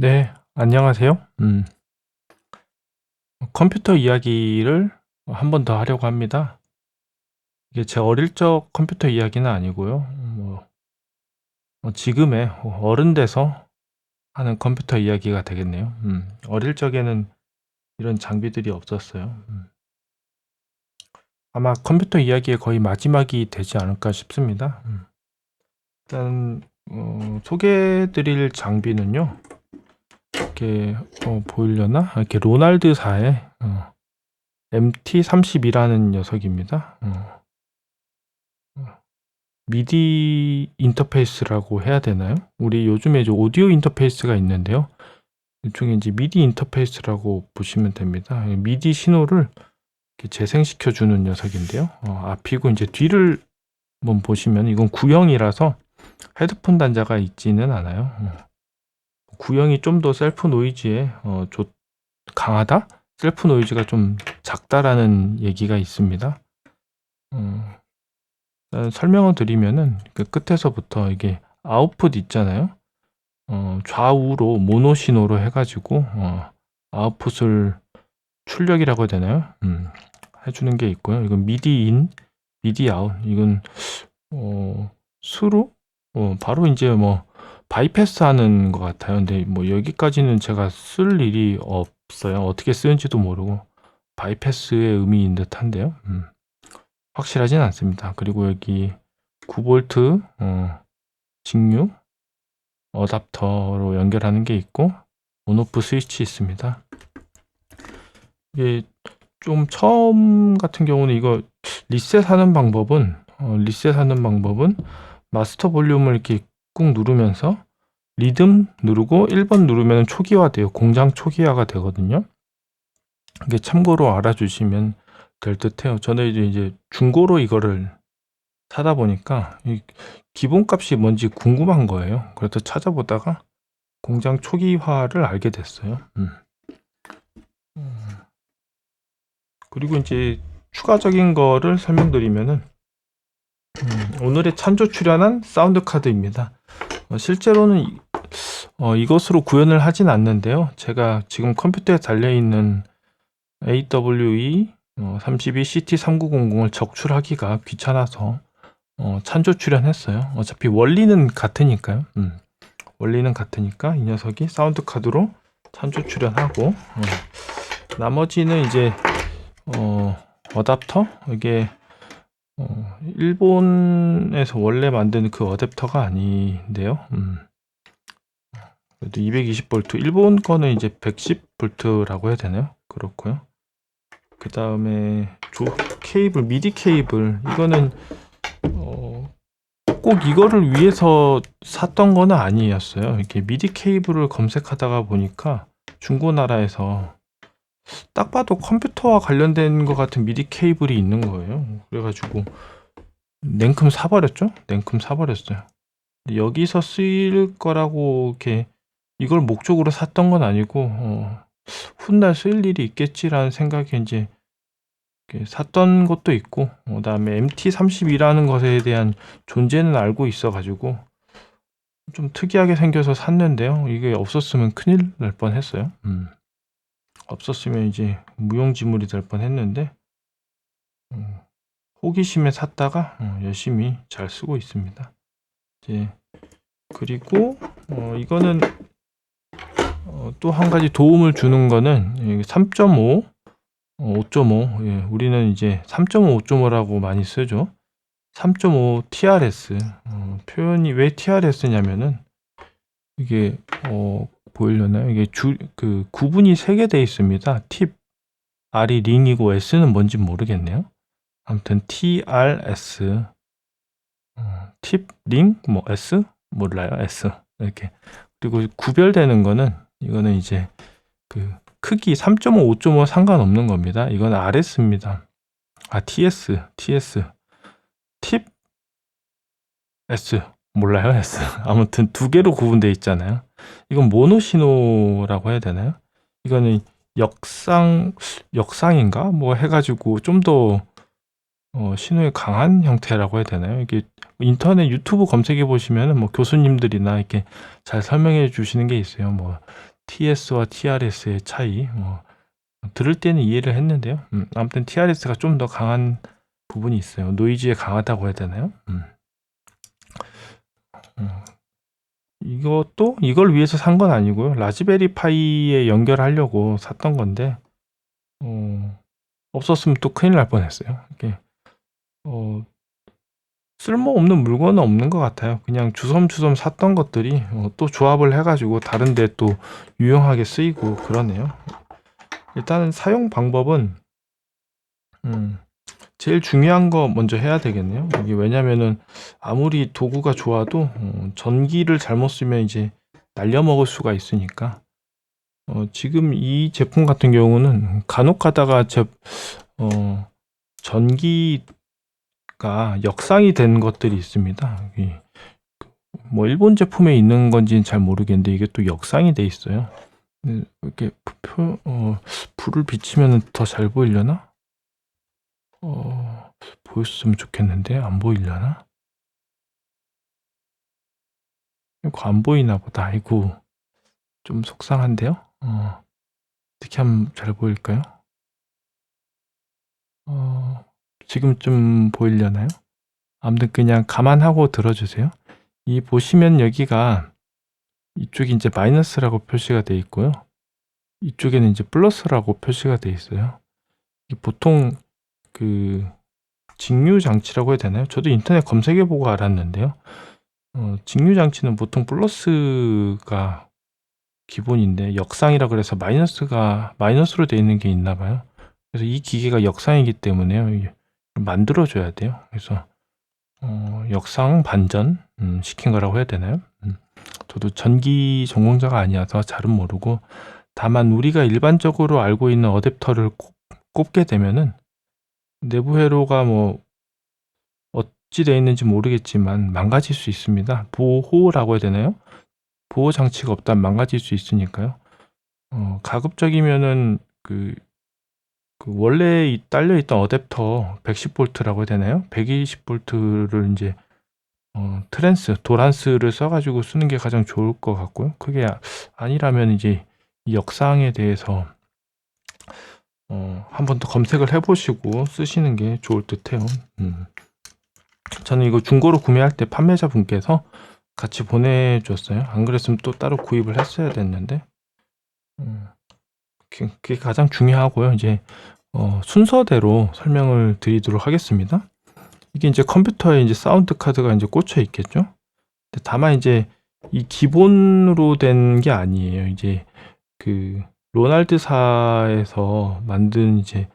네, 안녕하세요. 컴퓨터 이야기를 한 번 더 하려고 합니다. 이게 제 어릴 적 컴퓨터 이야기는 아니고요. 지금의 어른 돼서 하는 컴퓨터 이야기가 되겠네요. 어릴 적에는 이런 장비들이 없었어요. 아마 컴퓨터 이야기의 거의 마지막이 되지 않을까 싶습니다. 일단 소개해 드릴 장비는요. 이렇게 보이려나? 이렇게 로날드사의 MT32라는 녀석입니다. 미디 인터페이스라고 해야 되나요? 우리 요즘에 이제 오디오 인터페이스가 있는데요. 일종의 이제 미디 인터페이스라고 보시면 됩니다. 미디 신호를 이렇게 재생시켜 주는 녀석인데요. 앞이고 이제 뒤를 한번 보시면 이건 구형이라서 헤드폰 단자가 있지는 않아요. 구형이 좀 더 셀프 노이즈에 강하다? 셀프 노이즈가 좀 작다라는 얘기가 있습니다. 설명을 드리면은 그 끝에서부터 이게 아웃풋 있잖아요. 좌우로 모노 신호로 해가지고 아웃풋을 출력이라고 해야 되나요? 해주는 게 있고요. 이건 미디 인, 미디 아웃. 이건 수로 바로 이제 뭐 바이패스 하는 것 같아요. 근데 뭐 여기까지는 제가 쓸 일이 없어요. 어떻게 쓰는지도 모르고 바이패스의 의미인 듯한데요. 확실하진 않습니다. 그리고 여기 9V 직류 어답터로 연결하는 게 있고 온오프 스위치 있습니다. 이게 좀 처음 같은 경우는 이거 리셋하는 방법은 마스터 볼륨을 이렇게 꾹 누르면서 리듬 누르고 1번 누르면 초기화돼요. 공장 초기화가 되거든요. 이게 참고로 알아주시면 될 듯해요. 저는 이제 중고로 이거를 사다 보니까 이 기본값이 뭔지 궁금한 거예요. 그래서 찾아보다가 공장 초기화를 알게 됐어요. 그리고 이제 추가적인 거를 설명드리면은 오늘의 찬조 출연한 사운드 카드입니다. 실제로는 이것으로 구현을 하진 않는데요. 제가 지금 컴퓨터에 달려있는 AWE 32CT3900을 적출하기가 귀찮아서 찬조 출연했어요. 어차피 원리는 같으니까요. 원리는 같으니까 이 녀석이 사운드 카드로 찬조 출연하고 나머지는 이제 어댑터 이게 일본에서 원래 만든 그 어댑터가 아닌데요. 그래도 220V 일본 거는 이제 110V라고 해야 되나요? 그렇고요. 그 다음에 케이블 미디 케이블 이거는 꼭 이거를 위해서 샀던 거는 아니었어요. 이렇게 미디 케이블을 검색하다가 보니까 중고나라에서 딱 봐도 컴퓨터와 관련된 것 같은 미디 케이블이 있는 거예요. 그래가지고 냉큼 사버렸죠. 냉큼 사버렸어요. 여기서 쓰일 거라고 이렇게 이걸 목적으로 샀던 건 아니고 훗날 쓰일 일이 있겠지라는 생각에 이제 샀던 것도 있고 그다음에 MT32라는 것에 대한 존재는 알고 있어가지고 좀 특이하게 생겨서 샀는데요. 이게 없었으면 큰일 날 뻔했어요. 없었으면 이제 무용지물이 될 뻔했는데 호기심에 샀다가 열심히 잘 쓰고 있습니다. 이제 그리고 이거는 또 한 가지 도움을 주는 거는 3.5 5.5 예, 우리는 이제 3.5 5.5라고 많이 쓰죠. 3.5 TRS 표현이 왜 TRS냐면은 이게 보이려나요? 이게 그 구분이 3개 돼 있습니다. 팁 R이 링이고 S는 뭔지 모르겠네요. 아무튼 TRS 팁 링 뭐 S 몰라요. S 이렇게 그리고 구별되는 거는 이거는 이제 그 크기 3.5 5.5 상관없는 겁니다. 이건 RS입니다. TS 팁 S 몰라요. S 아무튼 두 개로 구분되어 있잖아요. 이건 모노 신호라고 해야 되나요? 이거는 역상인가 뭐 해가지고 좀 더 신호의 강한 형태라고 해야 되나요? 이게 인터넷 유튜브 검색해 보시면은 뭐 교수님들이나 이렇게 잘 설명해 주시는 게 있어요. 뭐 TS와 TRS의 차이, 뭐 들을 때는 이해를 했는데요. 아무튼 TRS가 좀 더 강한 부분이 있어요. 노이즈에 강하다고 해야 되나요? 이것도 이걸 위해서 산 건 아니고요. 라즈베리 파이에 연결하려고 샀던 건데 없었으면 또 큰일 날 뻔했어요. 이게 쓸모없는 물건은 없는 것 같아요. 그냥 주섬주섬 샀던 것들이 또 조합을 해가지고 다른데 또 유용하게 쓰이고 그러네요. 일단은 사용 방법은 제일 중요한 거 먼저 해야 되겠네요. 이게 왜냐면은 아무리 도구가 좋아도 전기를 잘못 쓰면 이제 날려먹을 수가 있으니까 지금 이 제품 같은 경우는 간혹 가다가 전기가 역상이 된 것들이 있습니다. 뭐 일본 제품에 있는 건지는 잘 모르겠는데 이게 또 역상이 돼 있어요. 이렇게 불을 비치면 더 잘 보이려나? 보였으면 좋겠는데 안 보이려나? 이거 안 보이나 보다. 아이고, 좀 속상한데요? 어떻게 하면 잘 보일까요? 지금 좀 보이려나요? 아무튼 그냥 감안하고 들어주세요. 이 보시면 여기가 이쪽이 이제 마이너스라고 표시가 되어 있고요. 이쪽에는 이제 플러스라고 표시가 되어 있어요. 보통 그 직류 장치라고 해야 되나요? 저도 인터넷 검색해 보고 알았는데요. 직류 장치는 보통 플러스가 기본인데 역상이라 그래서 마이너스로 되어 있는 게 있나 봐요. 그래서 이 기계가 역상이기 때문에요. 만들어줘야 돼요. 그래서 역상 반전 시킨 거라고 해야 되나요? 저도 전기 전공자가 아니어서 잘은 모르고 다만 우리가 일반적으로 알고 있는 어댑터를 꼽게 되면은 내부 회로가 뭐 어찌 되어 있는지 모르겠지만 망가질 수 있습니다. 보호라고 해야 되나요? 보호 장치가 없다면 망가질 수 있으니까요. 가급적이면은 그 원래 딸려 있던 어댑터 110V라고 해야 되나요? 120V를 이제 도란스를 써가지고 쓰는 게 가장 좋을 것 같고요. 그게 아니라면 이제 이 역상에 대해서 한 번 더 검색을 해보시고 쓰시는 게 좋을 듯해요. 저는 이거 중고로 구매할 때 판매자분께서 같이 보내줬어요. 안 그랬으면 또 따로 구입을 했어야 됐는데 그게 가장 중요하고요. 이제 순서대로 설명을 드리도록 하겠습니다. 이게 이제 컴퓨터에 이제 사운드 카드가 이제 꽂혀 있겠죠. 다만 이제 이 기본으로 된 게 아니에요. 이제 그 로날드사에서 만든 이제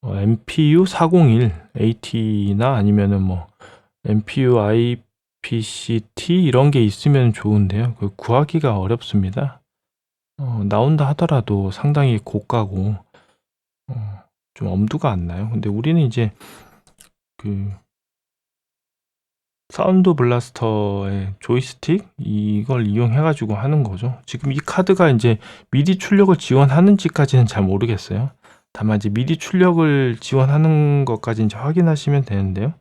MPU 401 AT나 아니면은 뭐 MPU IPCT 이런 게 있으면 좋은데요. 그 구하기가 어렵습니다. 나온다 하더라도 상당히 고가고 좀 엄두가 안 나요. 근데 우리는 이제 그 사운드 블라스터의 조이스틱 이걸 이용해 가지고 하는 거죠. 지금 이 카드가 이제 미디 출력을 지원하는지까지는 잘 모르겠어요. 다만 이제 미디 출력을 지원하는 것까지 이제 확인하시면 되는데요.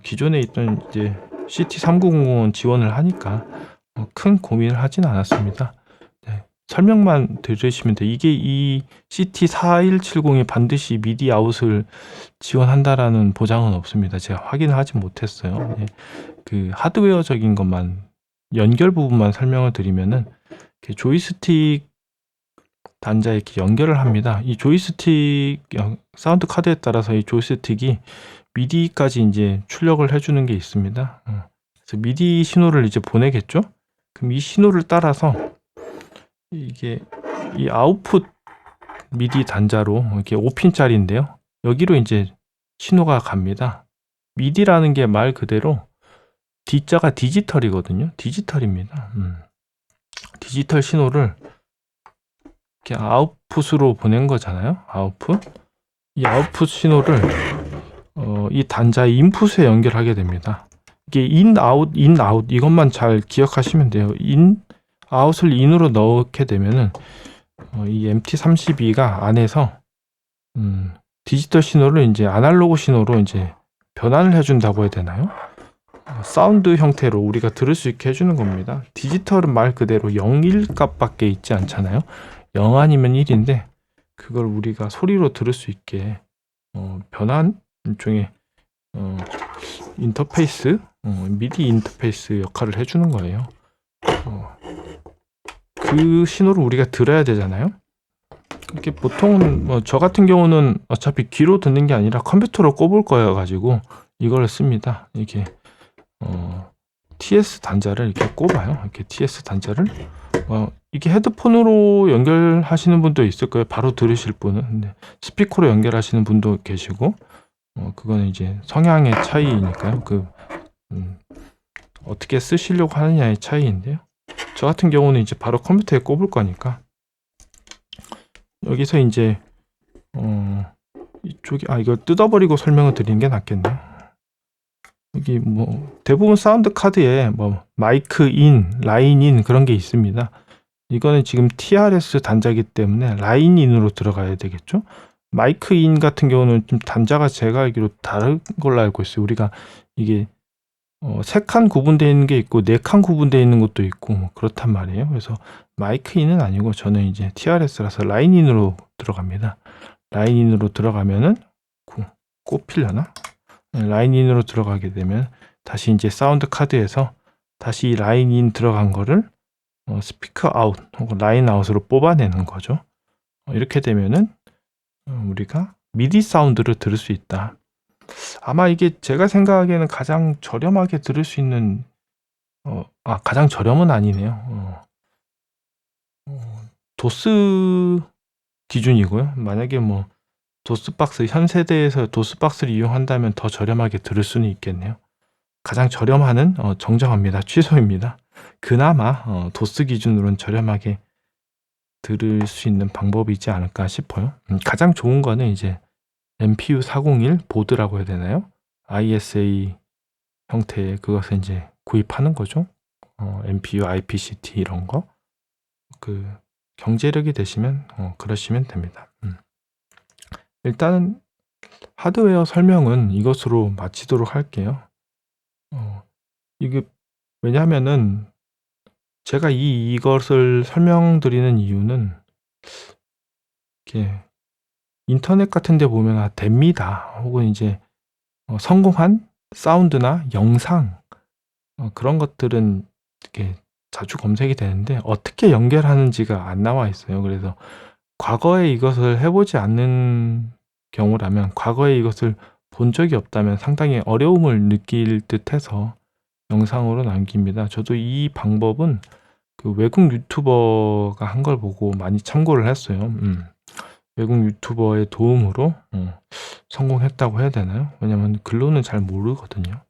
기존에 있던 이제 CT3900은 지원을 하니까 큰 고민을 하진 않았습니다. 네, 설명만 들으시면 돼요. 이게 이 CT4170이 반드시 미디 아웃을 지원한다라는 보장은 없습니다. 제가 확인을 하지 못했어요. 네, 그 하드웨어적인 것만 연결 부분만 설명을 드리면은 조이스틱 단자에 이렇게 연결을 합니다. 이 조이스틱 사운드 카드에 따라서 이 조이스틱이 미디까지 이제 출력을 해주는 게 있습니다. 그래서 미디 신호를 이제 보내겠죠. 그럼 이 신호를 따라서 이게 이 아웃풋 미디 단자로 이렇게 5핀짜리인데요. 여기로 이제 신호가 갑니다. 미디라는 게 말 그대로 D자가 디지털이거든요. 디지털입니다. 디지털 신호를 이렇게 아웃풋으로 보낸 거잖아요. 아웃풋. 이 아웃풋 신호를 이 단자의 인풋에 연결하게 됩니다. 이게 인, 아웃 이것만 잘 기억하시면 돼요. 아웃을 인으로 넣게 되면은 이 MT32가 안에서 디지털 신호를 이제 아날로그 신호로 이제 변환을 해준다고 해야 되나요? 사운드 형태로 우리가 들을 수 있게 해주는 겁니다. 디지털은 말 그대로 0, 1 값밖에 있지 않잖아요. 0 아니면 1인데 그걸 우리가 소리로 들을 수 있게 변환 일종의 인터페이스, 미디 인터페이스 역할을 해주는 거예요. 그 신호를 우리가 들어야 되잖아요. 이렇게 보통은 저 같은 경우는 어차피 귀로 듣는 게 아니라 컴퓨터로 꼽을 거여 가지고 이걸 씁니다. 이게 TS 단자를 이렇게 꼽아요. 이렇게 TS 단자를 이게 헤드폰으로 연결하시는 분도 있을 거예요. 바로 들으실 분은. 근데 스피커로 연결하시는 분도 계시고 그거는 이제 성향의 차이니까요. 어떻게 쓰시려고 하느냐의 차이인데요. 저 같은 경우는 이제 바로 컴퓨터에 꼽을 거니까 여기서 이제 이쪽이 이거 뜯어버리고 설명을 드리는 게 낫겠네요. 여기 대부분 사운드 카드에 마이크 인, 라인 인 그런 게 있습니다. 이거는 지금 TRS 단자이기 때문에 라인 인으로 들어가야 되겠죠. 마이크 인 같은 경우는 좀 단자가 제가 알기로 다른 걸로 알고 있어요. 우리가 이게 3칸 구분되어 있는 게 있고 4칸 구분되어 있는 것도 있고 그렇단 말이에요. 그래서 마이크 인은 아니고 저는 이제 TRS라서 라인 인으로 들어갑니다. 라인 인으로 들어가면은 꼽히려나? 라인 인으로 들어가게 되면 다시 이제 사운드 카드에서 다시 라인 인 들어간 거를 스피커 아웃 혹은 라인 아웃으로 뽑아내는 거죠. 이렇게 되면은 우리가 미디 사운드를 들을 수 있다. 아마 이게 제가 생각하기에는 가장 저렴하게 들을 수 있는 가장 저렴은 아니네요. 도스 기준이고요. 만약에 도스박스 현 세대에서 도스박스를 이용한다면 더 저렴하게 들을 수는 있겠네요. 가장 저렴하는 정정합니다. 취소입니다. 그나마 도스 기준으로는 저렴하게 들을 수 있는 방법이지 않을까 싶어요. 가장 좋은 거는 이제 MPU 401 보드라고 해야 되나요? ISA 형태의 그것을 이제 구입하는 거죠. MPU, IPCT 이런 거. 경제력이 되시면 그러시면 됩니다. 일단은 하드웨어 설명은 이것으로 마치도록 할게요. 이게 왜냐하면은 제가 이것을 설명드리는 이유는 이렇게 인터넷 같은 데 보면 됩니다. 혹은 이제 성공한 사운드나 영상 그런 것들은 이렇게 자주 검색이 되는데 어떻게 연결하는지가 안 나와 있어요. 그래서 과거에 이것을 해보지 않는 경우라면 과거에 이것을 본 적이 없다면 상당히 어려움을 느낄 듯해서 영상으로 남깁니다. 저도 이 방법은 외국 유튜버가 한 걸 보고 많이 참고를 했어요. 외국 유튜버의 도움으로 성공했다고 해야 되나요? 왜냐면 글로는 잘 모르거든요.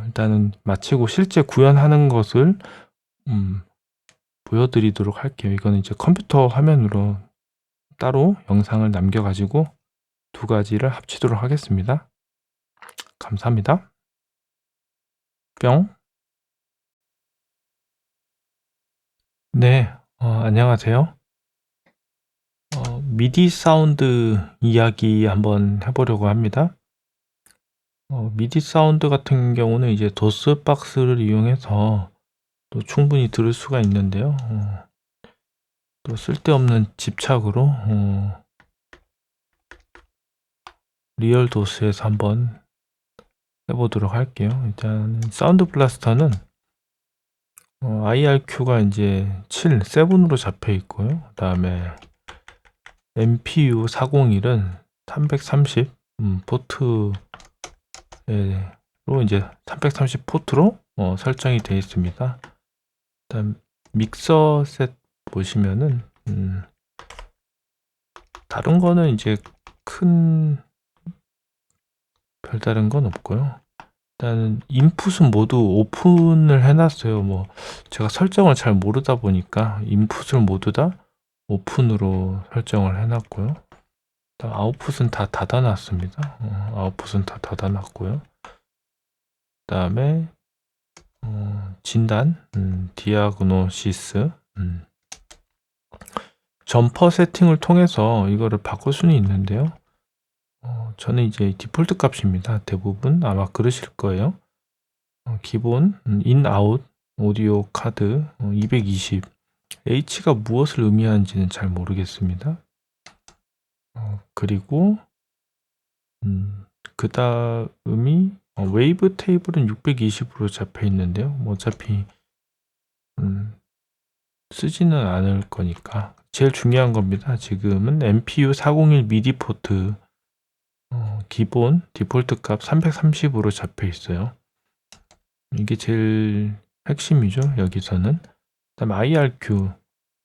일단은 마치고 실제 구현하는 것을 보여드리도록 할게요. 이거는 이제 컴퓨터 화면으로 따로 영상을 남겨가지고 두 가지를 합치도록 하겠습니다. 감사합니다. 뿅. 네, 안녕하세요. 미디 사운드 이야기 한번 해보려고 합니다. 미디 사운드 같은 경우는 이제 도스 박스를 이용해서 또 충분히 들을 수가 있는데요. 또 쓸데없는 집착으로 리얼 도스에서 한번 해보도록 할게요. 일단 사운드 블라스터는 IRQ가 이제 7으로 잡혀 있고요. 그 다음에 MPU 401은 330 포트로 이제 330 포트로 설정이 되어 있습니다. 일단 믹서 셋 보시면은 다른 거는 이제 큰 별다른 건 없고요. 일단은 인풋은 모두 오픈을 해놨어요. 제가 설정을 잘 모르다 보니까 인풋을 모두 다 오픈으로 설정을 해놨고요. 아웃풋은 다 닫아놨습니다. 아웃풋은 다 닫아놨고요. 그 다음에 진단, 디아그노시스, 점퍼 세팅을 통해서 이거를 바꿀 수는 있는데요. 저는 이제 디폴트 값입니다. 대부분 아마 그러실 거예요. 기본 인 아웃 오디오 카드 220 H가 무엇을 의미하는지는 잘 모르겠습니다. 그리고 그 다음이 웨이브 테이블은 620으로 잡혀 있는데요. 뭐 어차피 쓰지는 않을 거니까 제일 중요한 겁니다. 지금은 MPU 401 미디 포트 기본 디폴트 값 330으로 잡혀 있어요. 이게 제일 핵심이죠. 여기서는. 그다음 IRQ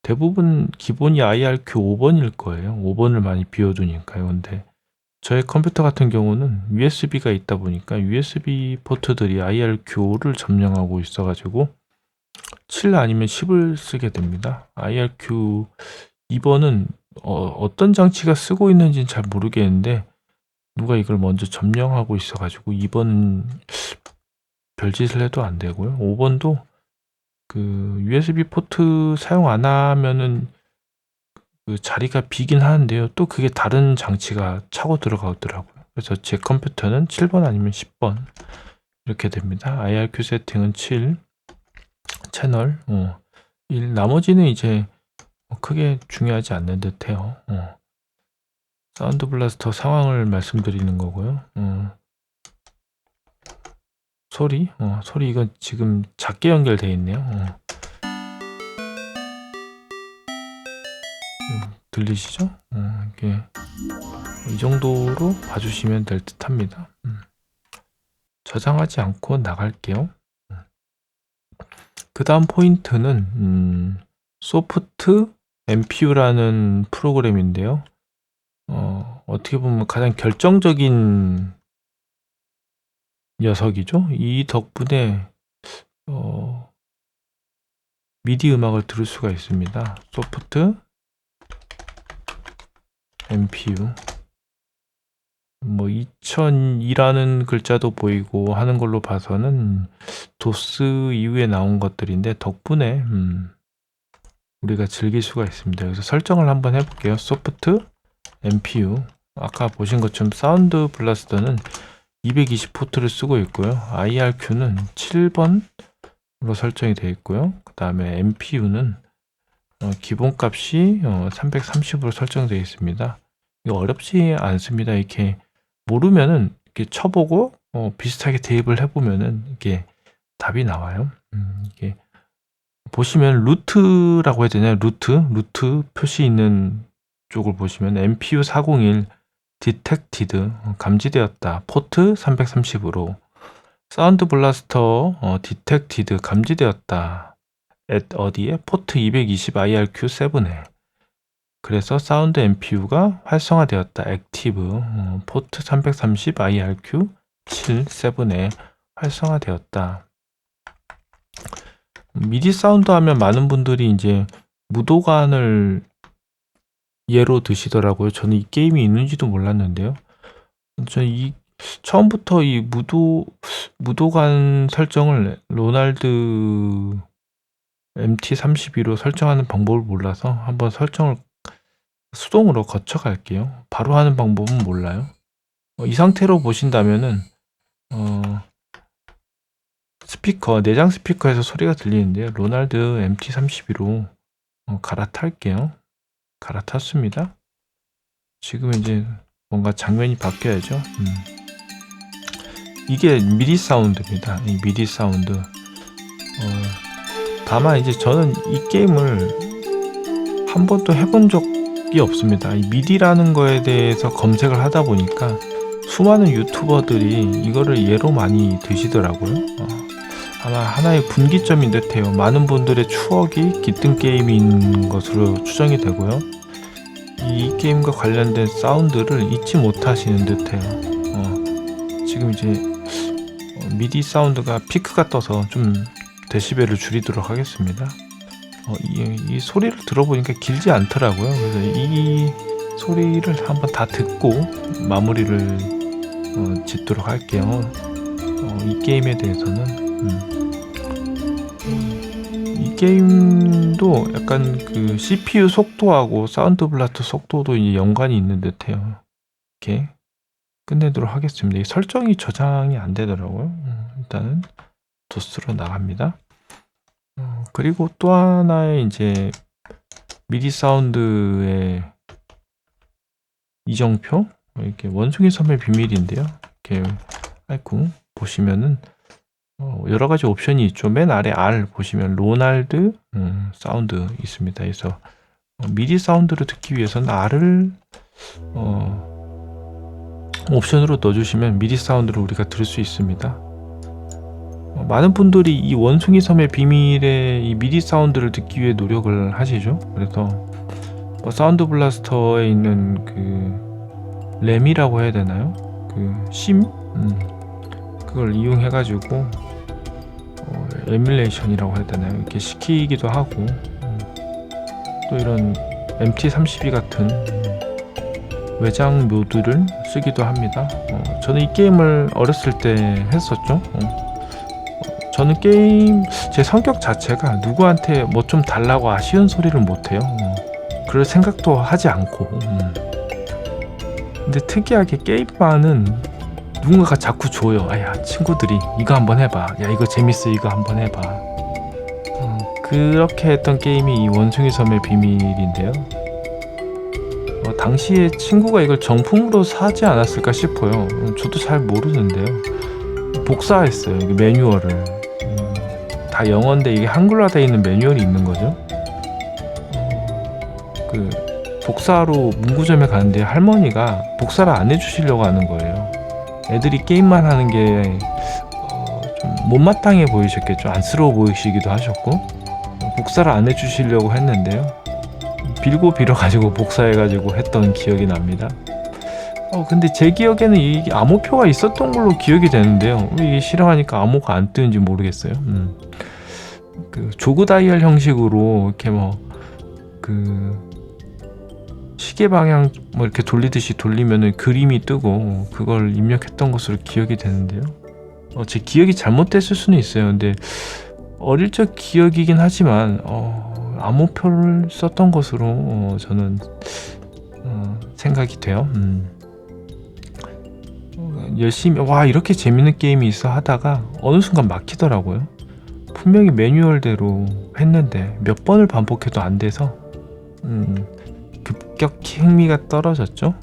대부분 기본이 IRQ 5번일 거예요. 5번을 많이 비워두니까요. 근데 저의 컴퓨터 같은 경우는 USB가 있다 보니까 USB 포트들이 IRQ5를 점령하고 있어가지고 7 아니면 10을 쓰게 됩니다. IRQ 2번은 어떤 장치가 쓰고 있는지는 잘 모르겠는데 누가 이걸 먼저 점령하고 있어가지고 2번은 별짓을 해도 안 되고요. 5번도 그 USB 포트 사용 안 하면은 그 자리가 비긴 하는데요. 또 그게 다른 장치가 차고 들어가더라고요. 그래서 제 컴퓨터는 7번 아니면 10번 이렇게 됩니다. IRQ 세팅은 7, 채널 1, 나머지는 이제 크게 중요하지 않는 듯해요. 사운드 블라스터 상황을 말씀드리는 거고요. 소리, 소리 이건 지금 작게 연결되어 있네요. 들리시죠? 이게 이 정도로 봐주시면 될 듯 합니다. 저장하지 않고 나갈게요. 그 다음 포인트는 소프트 MPU라는 프로그램인데요. 어떻게 보면 가장 결정적인 녀석이죠. 이 덕분에 미디 음악을 들을 수가 있습니다. 소프트 MPU 뭐 2002라는 글자도 보이고 하는 걸로 봐서는 도스 이후에 나온 것들인데 덕분에 우리가 즐길 수가 있습니다. 그래서 설정을 한번 해볼게요. 소프트 MPU 아까 보신 것처럼 사운드 블라스터는 220 포트를 쓰고 있고요. IRQ는 7번으로 설정이 되어 있고요. 그 다음에 MPU는 기본값이 330으로 설정되어 있습니다. 이거 어렵지 않습니다. 이렇게 모르면은 이렇게 쳐보고 비슷하게 대입을 해보면은 이게 답이 나와요. 이게 보시면 루트라고 해야 되나요? 루트 표시 있는 쪽을 보시면 MPU 401 detected 감지되었다. 포트 330으로 사운드 블라스터 detected 감지되었다. at 어디에? 포트 220 IRQ7에 그래서 사운드 MPU가 활성화되었다. 액티브 포트 330 IRQ 7에 활성화되었다. 미디 사운드 하면 많은 분들이 이제 무도관을 예로 드시더라고요. 저는 이 게임이 있는지도 몰랐는데요. 저는 처음부터 이 무도관 설정을 로날드 MT32로 설정하는 방법을 몰라서 한번 설정을 수동으로 거쳐 갈게요. 바로 하는 방법은 몰라요. 이 상태로 보신다면은 스피커 내장 스피커에서 소리가 들리는데요. 로날드 MT32로 갈아탈게요. 갈아탔습니다. 지금 이제 뭔가 장면이 바뀌어야죠. 이게 미디 사운드입니다. 이 미디 사운드. 다만 이제 저는 이 게임을 한 번도 해본 적이 없습니다. 이 미디라는 거에 대해서 검색을 하다 보니까 수많은 유튜버들이 이거를 예로 많이 드시더라고요. 아마 하나의 분기점인 듯해요. 많은 분들의 추억이 깃든 게임인 것으로 추정이 되고요. 이 게임과 관련된 사운드를 잊지 못하시는 듯해요. 지금 이제 미디 사운드가 피크가 떠서 좀 데시벨을 줄이도록 하겠습니다. 이 소리를 들어보니까 길지 않더라고요. 그래서 이 소리를 한번 다 듣고 마무리를 짓도록 할게요. 이 게임에 대해서는 이 게임도 약간 그 CPU 속도하고 사운드 블라스터 속도도 이제 연관이 있는 듯해요. 이렇게 끝내도록 하겠습니다. 이 설정이 저장이 안 되더라고요. 일단은 도스로 나갑니다. 그리고 또 하나의 이제 미디 사운드의 이정표, 이렇게 원숭이 섬의 비밀인데요. 이렇게 아이쿠 보시면은 여러 가지 옵션이 있죠. 맨 아래 R 보시면 로날드 사운드 있습니다. 그래서 미디 사운드를 듣기 위해서는 R을 옵션으로 넣어주시면 미디 사운드를 우리가 들을 수 있습니다. 많은 분들이 이 원숭이 섬의 비밀의 이 미디 사운드를 듣기 위해 노력을 하시죠. 그래서 사운드 블라스터에 있는 그 램이라고 해야 되나요? 그 심? 그걸 이용해 가지고 에뮬레이션이라고 해야 되나요? 이렇게 시키기도 하고 또 이런 MT32 같은 외장 모드를 쓰기도 합니다. 저는 이 게임을 어렸을 때 했었죠. 저는 게임 제 성격 자체가 누구한테 뭐 좀 달라고 아쉬운 소리를 못해요. 그럴 생각도 하지 않고. 근데 특이하게 게임만은 누군가가 자꾸 줘요. 아야 친구들이 이거 한번 해봐. 야 이거 재밌어. 이거 한번 해봐. 그렇게 했던 게임이 이 원숭이 섬의 비밀인데요. 당시에 친구가 이걸 정품으로 사지 않았을까 싶어요. 저도 잘 모르는데요. 복사했어요. 매뉴얼을. 다 영어인데 이게 한글화되어 있는 매뉴얼이 있는 거죠. 그 복사로 문구점에 가는데 할머니가 복사를 안 해주시려고 하는 거예요. 애들이 게임만 하는 게 좀 못마땅해 보이셨겠죠. 안쓰러워 보이시기도 하셨고 복사를 안 해주시려고 했는데요. 빌고 빌어가지고 복사해가지고 했던 기억이 납니다. 근데 제 기억에는 이 암호표가 있었던 걸로 기억이 되는데요. 왜 이게 싫어하니까 암호가 안 뜨는지 모르겠어요. 그 조그 다이얼 형식으로 이렇게 그 시계 방향 이렇게 돌리듯이 돌리면은 그림이 뜨고 그걸 입력했던 것으로 기억이 되는데요. 제 기억이 잘못됐을 수는 있어요. 근데 어릴 적 기억이긴 하지만 암호표를 썼던 것으로 저는 생각이 돼요. 열심히 와 이렇게 재밌는 게임이 있어 하다가 어느 순간 막히더라고요. 분명히 매뉴얼대로 했는데 몇 번을 반복해도 안 돼서 급격히 흥미가 떨어졌죠.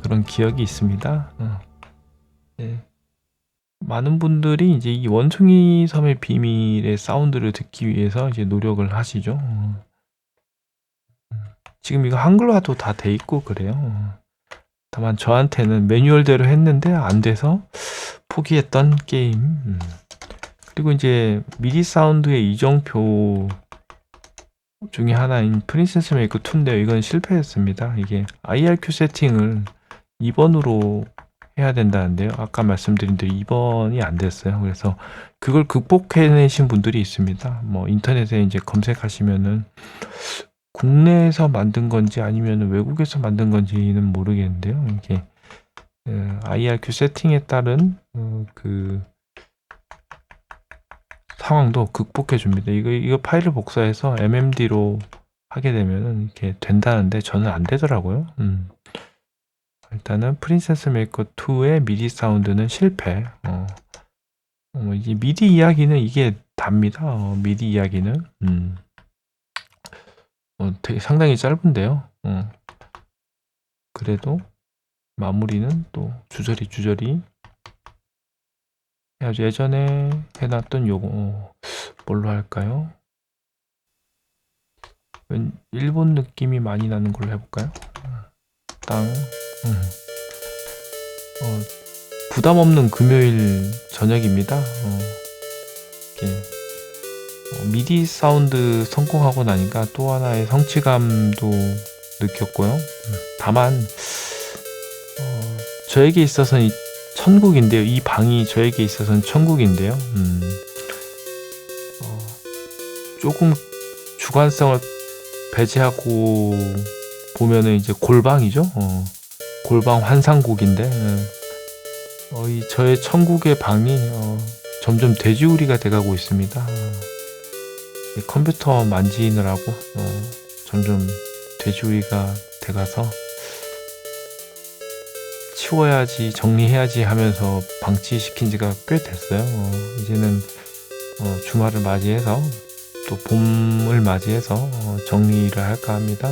그런 기억이 있습니다. 네. 많은 분들이 이제 이 원숭이 섬의 비밀의 사운드를 듣기 위해서 이제 노력을 하시죠. 지금 이거 한글화도 다 돼 있고 그래요. 다만 저한테는 매뉴얼대로 했는데 안 돼서 포기했던 게임. 그리고 이제 미디 사운드의 이정표 중에 하나인 프린세스 메이커 2인데요. 이건 실패했습니다. 이게 IRQ 세팅을 2번으로 해야 된다는데요. 아까 말씀드린 대로 2번이 안 됐어요. 그래서 그걸 극복해내신 분들이 있습니다. 뭐 인터넷에 이제 검색하시면은 국내에서 만든 건지 아니면 외국에서 만든 건지는 모르겠는데요. 이게 IRQ 세팅에 따른 그 상황도 극복해 줍니다. 이거 파일을 복사해서 MMD로 하게 되면은 이렇게 된다는데 저는 안 되더라고요. 일단은 프린세스 메이커 2의 미디 사운드는 실패. 이 미디 이야기는 이게 답니다. 미디 이야기는 되게 상당히 짧은데요. 그래도 마무리는 또 주저리 예전에 해놨던 요거 뭘로 할까요? 일본 느낌이 많이 나는 걸로 해볼까요? 땅. 부담 없는 금요일 저녁입니다. 이렇게 미디 사운드 성공하고 나니까 또 하나의 성취감도 느꼈고요. 다만 저에게 있어서는 천국인데요. 이 방이 저에게 있어서는 천국인데요. 조금 주관성을 배제하고 보면은 이제 골방이죠. 골방 환상곡인데 이 저의 천국의 방이 점점 돼지우리가 돼가고 있습니다. 컴퓨터 만지느라고 점점 돼지우리가 돼가서 치워야지 정리해야지 하면서 방치시킨 지가 꽤 됐어요. 이제는 주말을 맞이해서 또 봄을 맞이해서 정리를 할까 합니다.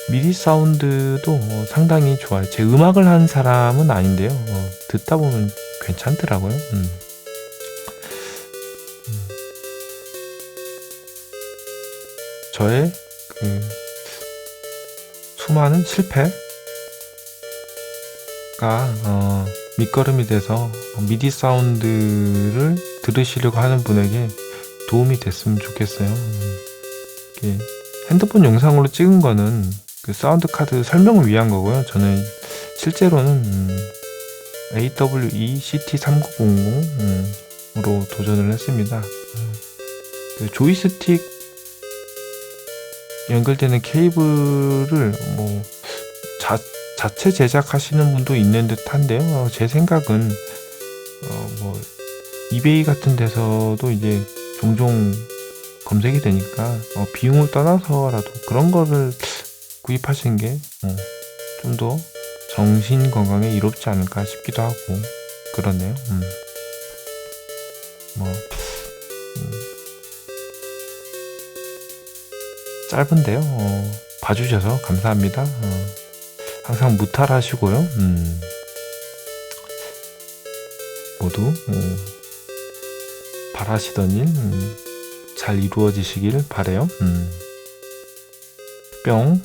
미디 사운드도 상당히 좋아요. 제 음악을 한 사람은 아닌데요. 듣다 보면 괜찮더라고요. 저의 그 수많은 실패가 밑거름이 돼서 미디 사운드를 들으시려고 하는 분에게 도움이 됐으면 좋겠어요. 이렇게 핸드폰 영상으로 찍은 거는 그 사운드 카드 설명을 위한 거고요. 저는 실제로는 AWE CT3900으로 도전을 했습니다. 그 조이스틱 연결되는 케이블을 뭐 자체 제작하시는 분도 있는 듯한데요. 제 생각은 뭐 이베이 같은 데서도 이제 종종 검색이 되니까 비용을 떠나서라도 그런 거를 구입하시는 게 좀 더 정신 건강에 이롭지 않을까 싶기도 하고 그러네요. 짧은데요. 봐주셔서 감사합니다. 항상 무탈하시고요. 모두 바라시던 일 잘 이루어지시길 바래요. 뿅.